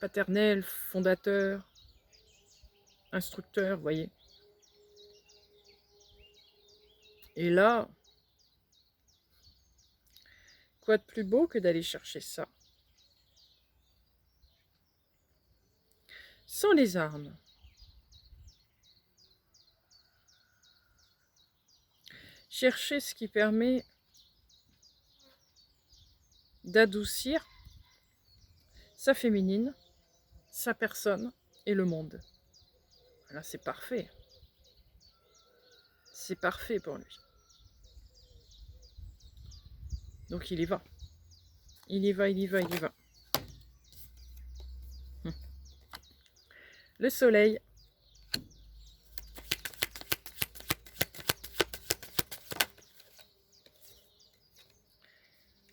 Speaker 1: paternel, fondateur, instructeur, vous voyez. Et là, quoi de plus beau que d'aller chercher ça? Sans les armes. Chercher ce qui permet d'adoucir sa féminine, sa personne et le monde. Là, c'est parfait. C'est parfait pour lui. Donc il y va. Il y va, il y va, il y va. Le soleil.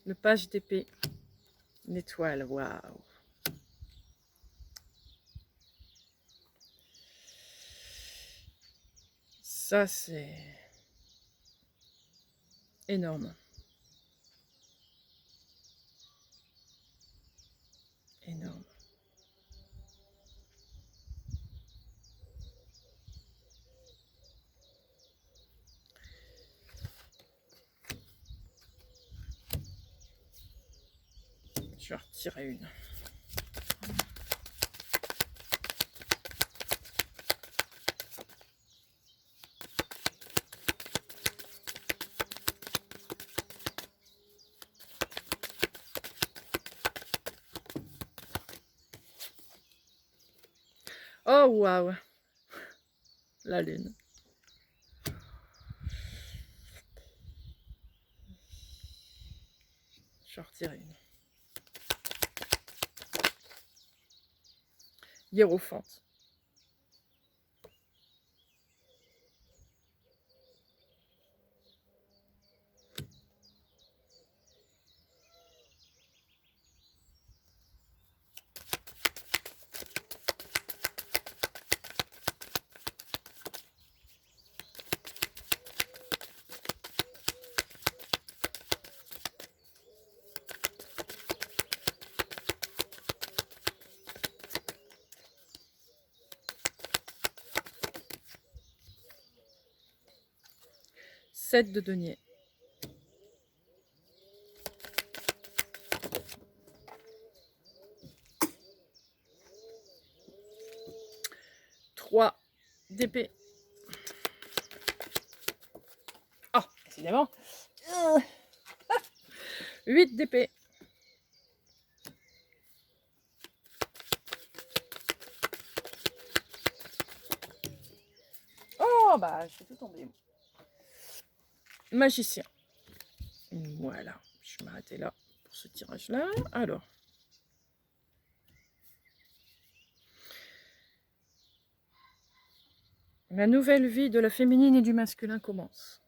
Speaker 1: Le page d'épée. L'étoile, waouh. Ça, c'est énorme. Énorme. Je vais en retirer une. Oh, waouh. La lune. Je vais en retirer une. Hiérophante. Sept de denier. Trois d'épée. Oh, décidément. 8 d'épée. Oh bah, je fais tout tomber. Magicien. Voilà, je vais m'arrêter là pour ce tirage-là. Alors. La nouvelle vie de la féminine et du masculin commence.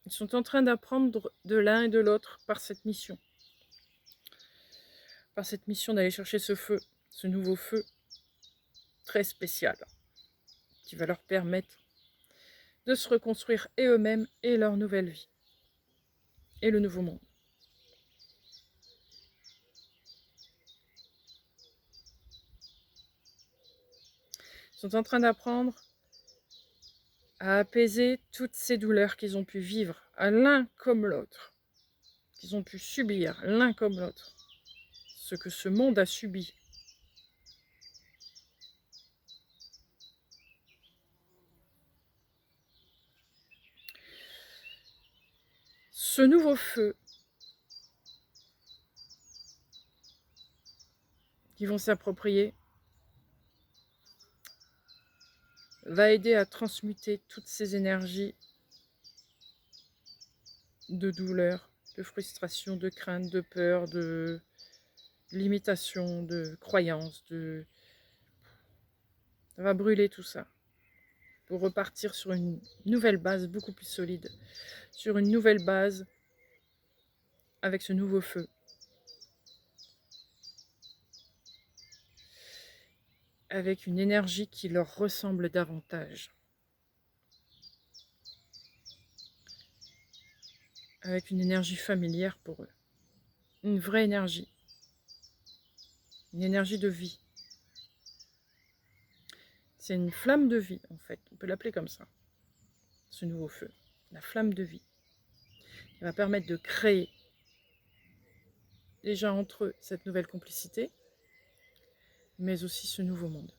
Speaker 1: Ils sont en train d'apprendre de l'un et de l'autre par cette mission. Par cette mission d'aller chercher ce feu, ce nouveau feu très spécial, qui va leur permettre de se reconstruire et eux-mêmes et leur nouvelle vie. Et le nouveau monde. Ils sont en train d'apprendre à apaiser toutes ces douleurs qu'ils ont pu vivre, à l'un comme l'autre, qu'ils ont pu subir l'un comme l'autre, ce que ce monde a subi. Ce nouveau feu qu'ils vont s'approprier va aider à transmuter toutes ces énergies de douleur, de frustration, de crainte, de peur, de limitation, de croyance, ça va brûler tout ça pour repartir sur une nouvelle base beaucoup plus solide, sur une nouvelle base avec ce nouveau feu. Avec une énergie qui leur ressemble davantage. Avec une énergie familière pour eux. Une vraie énergie. Une énergie de vie. C'est une flamme de vie, en fait. On peut l'appeler comme ça. Ce nouveau feu. La flamme de vie. Qui va permettre de créer déjà entre eux cette nouvelle complicité, mais aussi ce nouveau monde.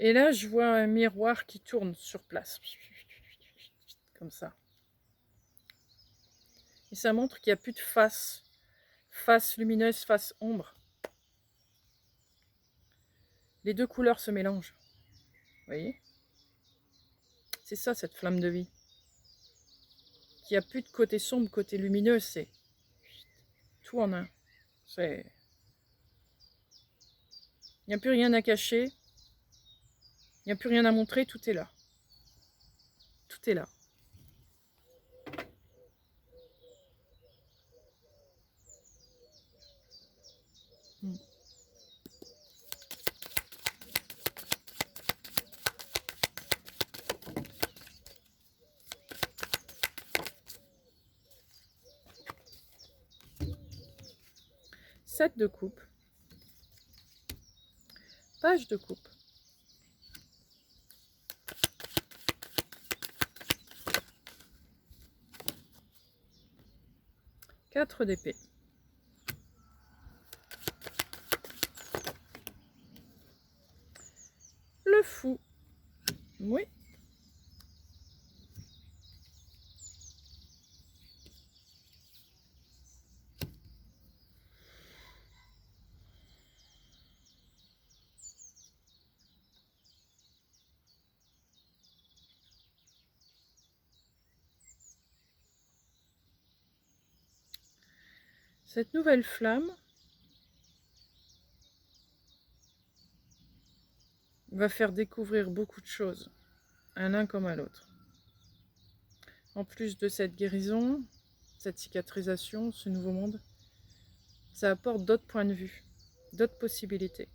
Speaker 1: Et là, je vois un miroir qui tourne sur place. Comme ça. Et ça montre qu'il n'y a plus de face. Face lumineuse, face ombre. Les deux couleurs se mélangent. Vous voyez? C'est ça, cette flamme de vie. Il n'y a plus de côté sombre, côté lumineux, c'est tout en un. Il n'y a plus rien à cacher. Il n'y a plus rien à montrer, tout est là. Tout est là. Hmm. Sept de coupe. Page de coupe. Quatre d'épée. Le fou. Oui. Cette nouvelle flamme va faire découvrir beaucoup de choses, à l'un comme à l'autre. En plus de cette guérison, cette cicatrisation, ce nouveau monde, ça apporte d'autres points de vue, d'autres possibilités.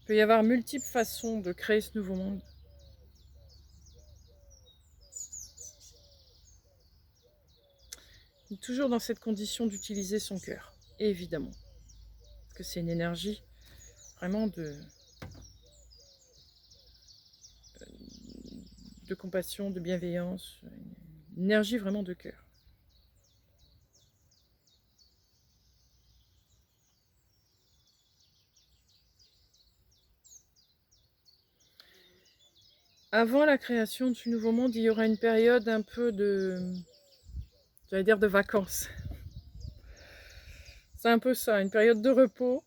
Speaker 1: Il peut y avoir multiples façons de créer ce nouveau monde. Toujours dans cette condition d'utiliser son cœur, évidemment. Parce que c'est une énergie vraiment de compassion, de bienveillance, Une énergie vraiment de cœur. Avant la création du nouveau monde, il y aura une période un peu de, j'allais dire, de vacances. C'est un peu ça, une période de repos.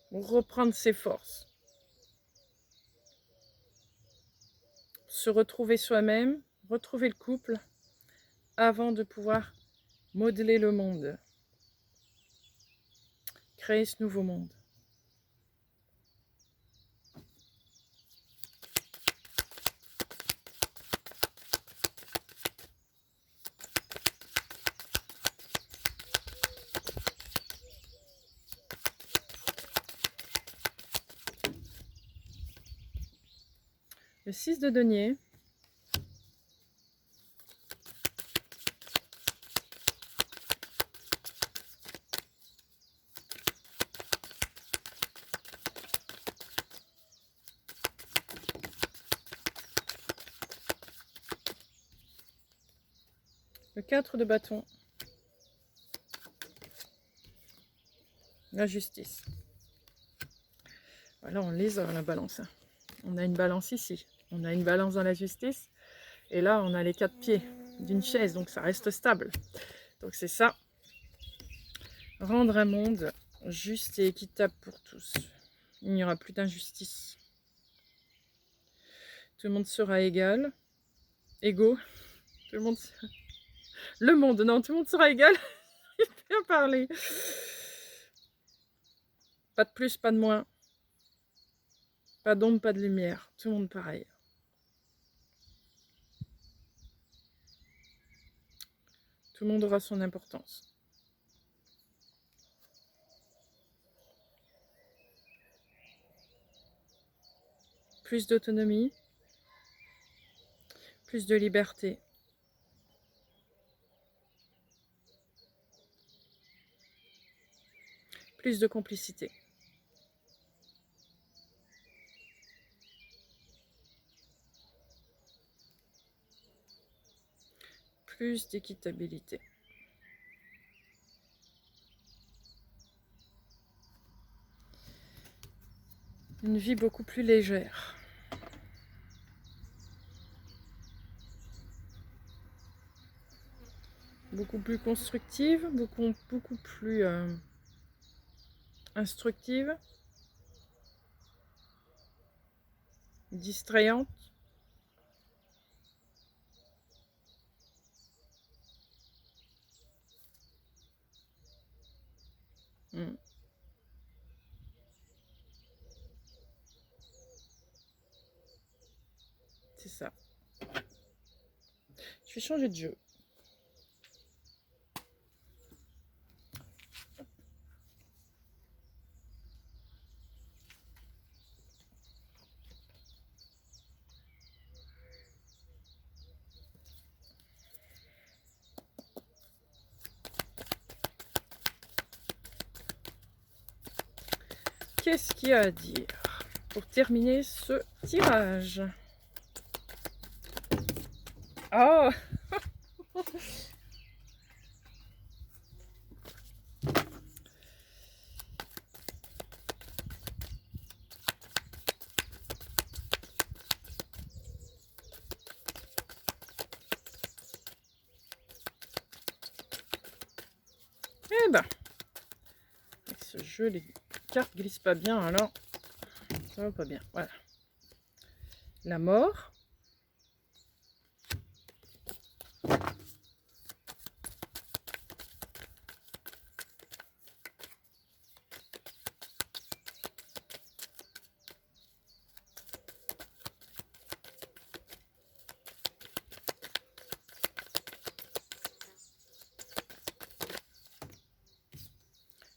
Speaker 1: Pour reprendre ses forces. Se retrouver soi-même, retrouver le couple, avant de pouvoir modeler le monde. Créer ce nouveau monde. Le 6 de denier. Le 4 de bâton. La justice. Voilà, on les a, la balance. On a une balance ici. On a une balance dans la justice. Et là, on a les 4 pieds d'une chaise. Donc, ça reste stable. Donc, c'est ça. Rendre un monde juste et équitable pour tous. Il n'y aura plus d'injustice. Tout le monde sera égal. Égaux. Tout le monde... Le monde, non, tout le monde sera égal. Il faut bien parler. Pas de plus, pas de moins. Pas d'ombre, pas de lumière. Tout le monde pareil. Tout le monde aura son importance. Plus d'autonomie. Plus de liberté. Plus de complicité. Plus d'équitabilité. Une vie beaucoup plus légère. Beaucoup plus constructive, beaucoup plus instructive, distrayante. C'est ça. Je vais changer de jeu. Qu'est-ce qu'il y a à dire pour terminer ce tirage? Oh! Eh ben, avec ce jeu, les cartes glissent pas bien, alors ça va pas bien. Voilà. La mort.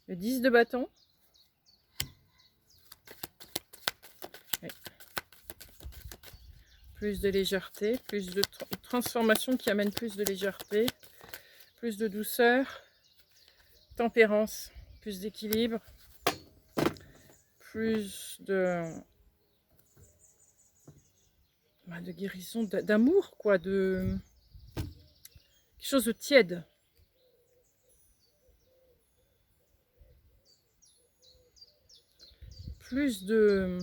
Speaker 1: Le 10 de bâton. Ouais. Plus de légèreté, plus de transformation qui amène plus de légèreté, plus de douceur, tempérance, plus d'équilibre, plus de de guérison, d'amour, quoi, de quelque chose de tiède. Plus de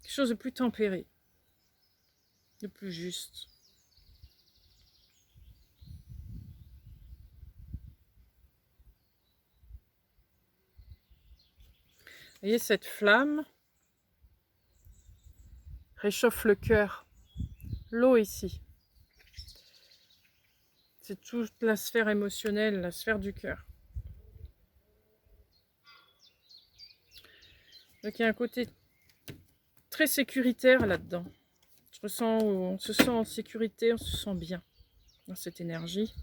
Speaker 1: quelque chose de plus tempéré, de plus juste. Vous voyez, cette flamme réchauffe le cœur. L'eau ici, c'est toute la sphère émotionnelle, la sphère du cœur. Donc il y a un côté très sécuritaire là-dedans. On se sent en sécurité, on se sent bien dans cette énergie.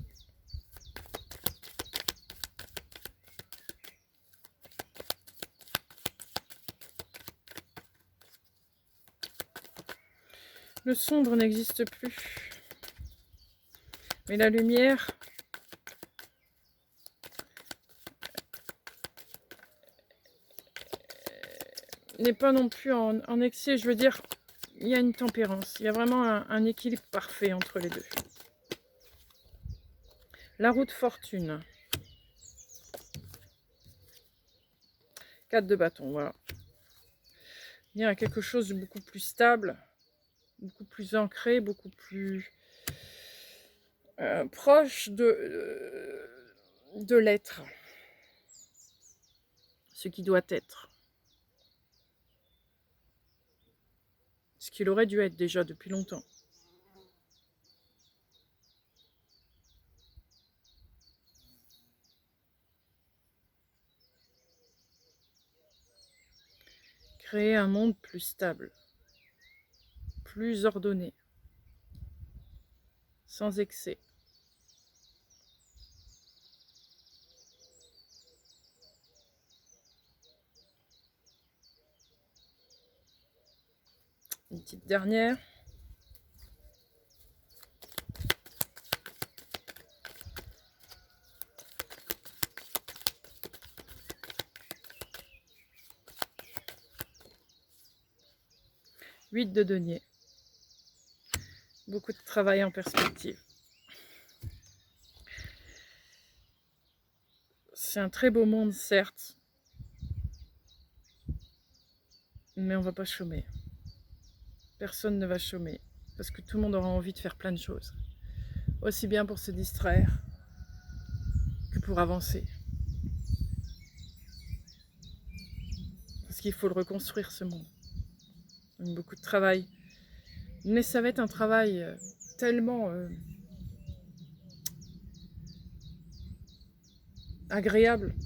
Speaker 1: Le sombre n'existe plus. Mais la lumière n'est pas non plus en excès. Je veux dire, il y a une tempérance. Il y a vraiment un équilibre parfait entre les deux. La roue de fortune. 4 de bâton, voilà. Il y a quelque chose de beaucoup plus stable, beaucoup plus ancré, beaucoup plus proche de l'être. Ce qui doit être. Ce qu'il aurait dû être déjà depuis longtemps. Créer un monde plus stable, plus ordonné, sans excès. Une petite dernière. Huit de denier. Beaucoup de travail en perspective. C'est un très beau monde, certes, mais on ne va pas chômer. Personne ne va chômer, parce que tout le monde aura envie de faire plein de choses. Aussi bien pour se distraire que pour avancer. Parce qu'il faut le reconstruire, ce monde. Donc, beaucoup de travail. Mais ça va être un travail tellement agréable.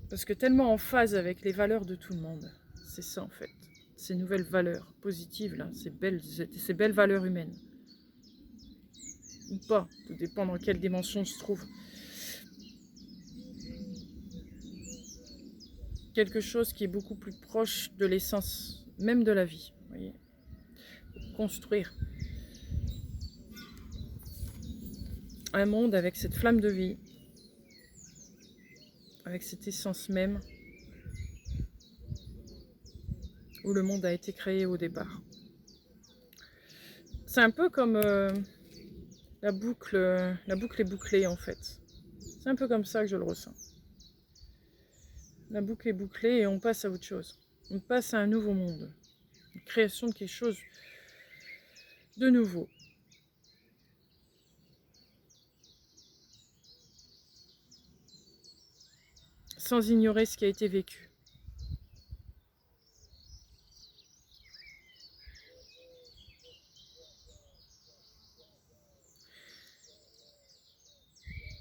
Speaker 1: Parce que tellement en phase avec les valeurs de tout le monde. C'est ça en fait. Ces nouvelles valeurs positives, là, ces belles valeurs humaines. Ou pas, tout dépend dans quelle dimension on se trouve. Quelque chose qui est beaucoup plus proche de l'essence, même de la vie. Vous voyez, construire un monde avec cette flamme de vie, avec cette essence même, où le monde a été créé au départ. C'est un peu comme la boucle est bouclée en fait. C'est un peu comme ça que je le ressens. La boucle est bouclée et on passe à autre chose. On passe à un nouveau monde. Une création de quelque chose de nouveau. Sans ignorer ce qui a été vécu.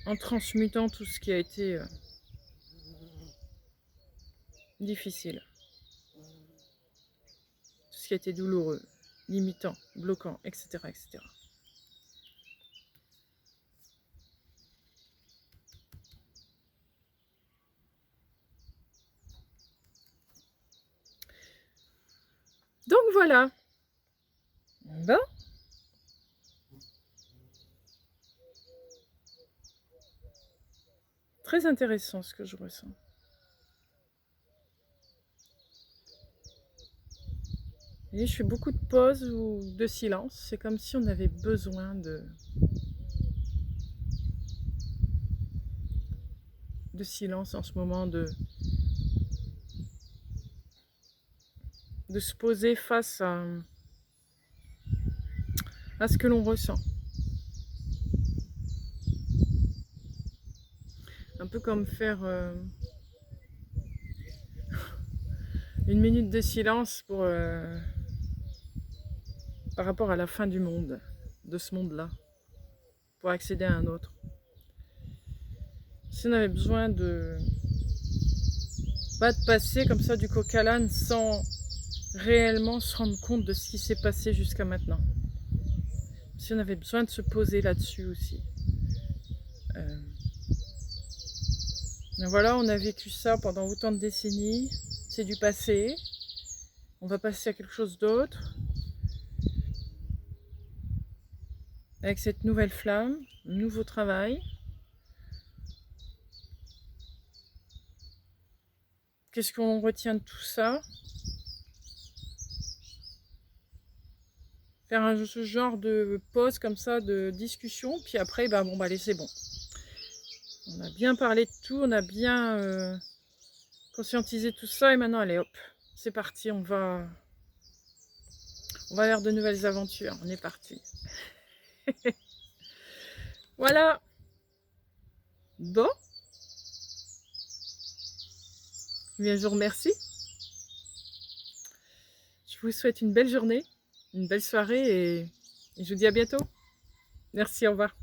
Speaker 1: En transmutant tout ce qui a été difficile. Tout ce qui a été douloureux, limitant, bloquant, etc. etc. Donc voilà. Bon. Très intéressant ce que je ressens. Et je fais beaucoup de pauses ou de silence. C'est comme si on avait besoin de silence en ce moment, de se poser face à ce que l'on ressent. Un peu comme faire une minute de silence pour, par rapport à la fin du monde, de ce monde-là, pour accéder à un autre. Si on avait besoin pas de passer comme ça du coq à l'âne sans réellement se rendre compte de ce qui s'est passé jusqu'à maintenant. Si on avait besoin de se poser là-dessus aussi. Voilà, on a vécu ça pendant autant de décennies, c'est du passé, on va passer à quelque chose d'autre, avec cette nouvelle flamme, nouveau travail. Qu'est-ce qu'on retient de tout ça? Faire ce genre de pause comme ça, de discussion, puis après, bon, allez, c'est bon. On a bien parlé de tout, on a bien conscientisé tout ça, et maintenant, allez, hop, c'est parti, on va vers de nouvelles aventures, on est parti. Voilà. Bon. Bien, je vous remercie. Je vous souhaite une belle journée, une belle soirée et je vous dis à bientôt. Merci, au revoir.